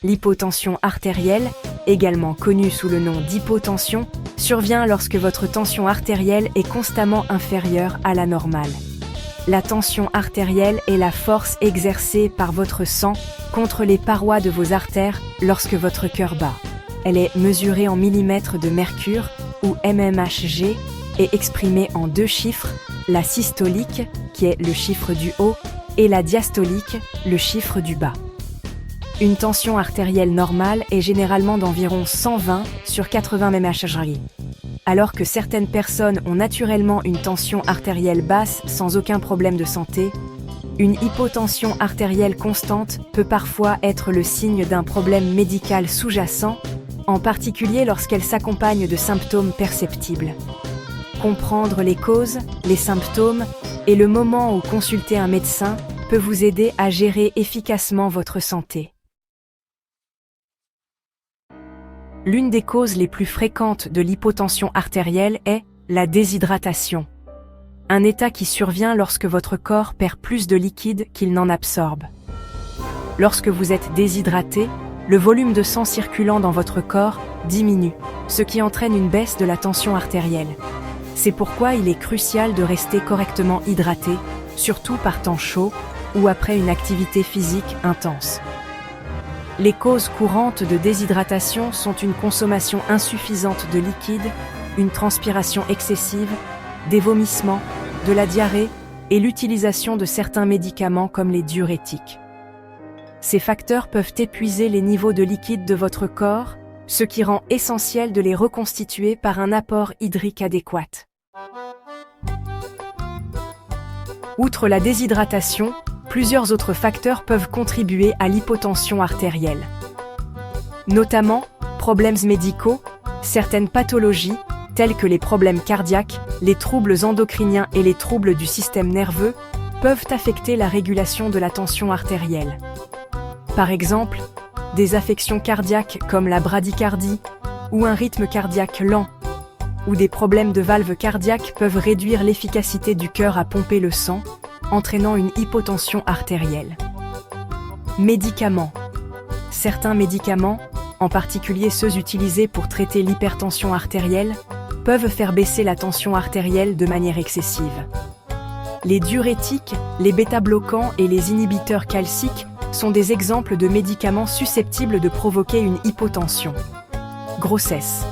L'hypotension artérielle, également connue sous le nom d'hypotension, survient lorsque votre tension artérielle est constamment inférieure à la normale. La tension artérielle est la force exercée par votre sang contre les parois de vos artères lorsque votre cœur bat. Elle est mesurée en millimètres de mercure, ou mmHg, et exprimée en deux chiffres, la systolique, qui est le chiffre du haut, et la diastolique, le chiffre du bas. Une tension artérielle normale est généralement d'environ 120 sur 80 mmHg. Alors que certaines personnes ont naturellement une tension artérielle basse sans aucun problème de santé, une hypotension artérielle constante peut parfois être le signe d'un problème médical sous-jacent, en particulier lorsqu'elle s'accompagne de symptômes perceptibles. Comprendre les causes, les symptômes et le moment où consulter un médecin peut vous aider à gérer efficacement votre santé. L'une des causes les plus fréquentes de l'hypotension artérielle est la déshydratation. Un état qui survient lorsque votre corps perd plus de liquide qu'il n'en absorbe. Lorsque vous êtes déshydraté, le volume de sang circulant dans votre corps diminue, ce qui entraîne une baisse de la tension artérielle. C'est pourquoi il est crucial de rester correctement hydraté, surtout par temps chaud ou après une activité physique intense. Les causes courantes de déshydratation sont une consommation insuffisante de liquide, une transpiration excessive, des vomissements, de la diarrhée et l'utilisation de certains médicaments comme les diurétiques. Ces facteurs peuvent épuiser les niveaux de liquide de votre corps, ce qui rend essentiel de les reconstituer par un apport hydrique adéquat. Outre la déshydratation, plusieurs autres facteurs peuvent contribuer à l'hypotension artérielle. Notamment, problèmes médicaux, certaines pathologies, telles que les problèmes cardiaques, les troubles endocriniens et les troubles du système nerveux, peuvent affecter la régulation de la tension artérielle. Par exemple, des affections cardiaques comme la bradycardie ou un rythme cardiaque lent, ou des problèmes de valve cardiaque peuvent réduire l'efficacité du cœur à pomper le sang, entraînant une hypotension artérielle. Médicaments. Certains médicaments, en particulier ceux utilisés pour traiter l'hypertension artérielle, peuvent faire baisser la tension artérielle de manière excessive. Les diurétiques, les bêta-bloquants et les inhibiteurs calciques sont des exemples de médicaments susceptibles de provoquer une hypotension. Grossesse.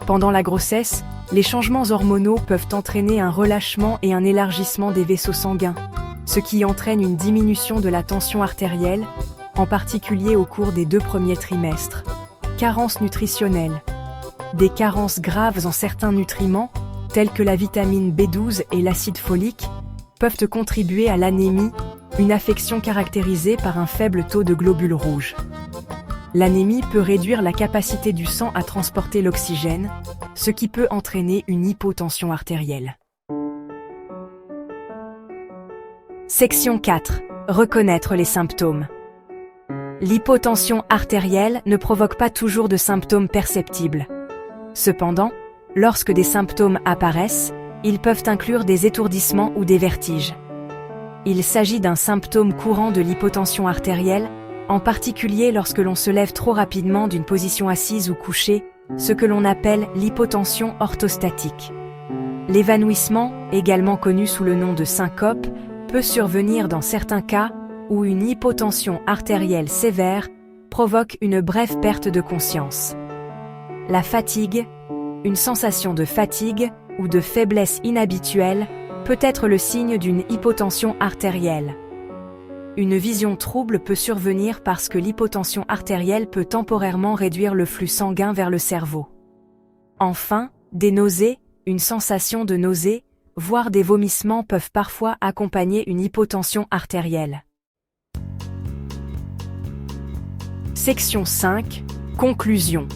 Pendant la grossesse, les changements hormonaux peuvent entraîner un relâchement et un élargissement des vaisseaux sanguins, ce qui entraîne une diminution de la tension artérielle, en particulier au cours des 2 premiers trimestres. Carences nutritionnelles. Des carences graves en certains nutriments, tels que la vitamine B12 et l'acide folique, peuvent contribuer à l'anémie, une affection caractérisée par un faible taux de globules rouges. L'anémie peut réduire la capacité du sang à transporter l'oxygène, ce qui peut entraîner une hypotension artérielle. Section 4. Reconnaître les symptômes. L'hypotension artérielle ne provoque pas toujours de symptômes perceptibles. Cependant, lorsque des symptômes apparaissent, ils peuvent inclure des étourdissements ou des vertiges. Il s'agit d'un symptôme courant de l'hypotension artérielle, en particulier lorsque l'on se lève trop rapidement d'une position assise ou couchée, ce que l'on appelle l'hypotension orthostatique. L'évanouissement, également connu sous le nom de syncope, peut survenir dans certains cas où une hypotension artérielle sévère provoque une brève perte de conscience. La fatigue, une sensation de fatigue ou de faiblesse inhabituelle, peut être le signe d'une hypotension artérielle. Une vision trouble peut survenir parce que l'hypotension artérielle peut temporairement réduire le flux sanguin vers le cerveau. Enfin, des nausées, une sensation de nausée, voire des vomissements peuvent parfois accompagner une hypotension artérielle. Section 5. Conclusion.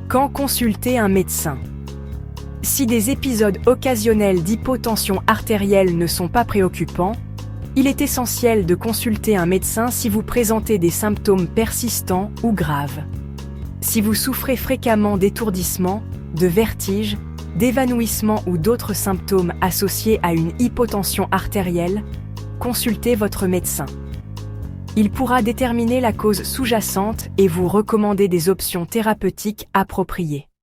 Quand consulter un médecin? Si des épisodes occasionnels d'hypotension artérielle ne sont pas préoccupants, il est essentiel de consulter un médecin si vous présentez des symptômes persistants ou graves. Si vous souffrez fréquemment d'étourdissement, de vertige, d'évanouissement ou d'autres symptômes associés à une hypotension artérielle, consultez votre médecin. Il pourra déterminer la cause sous-jacente et vous recommander des options thérapeutiques appropriées.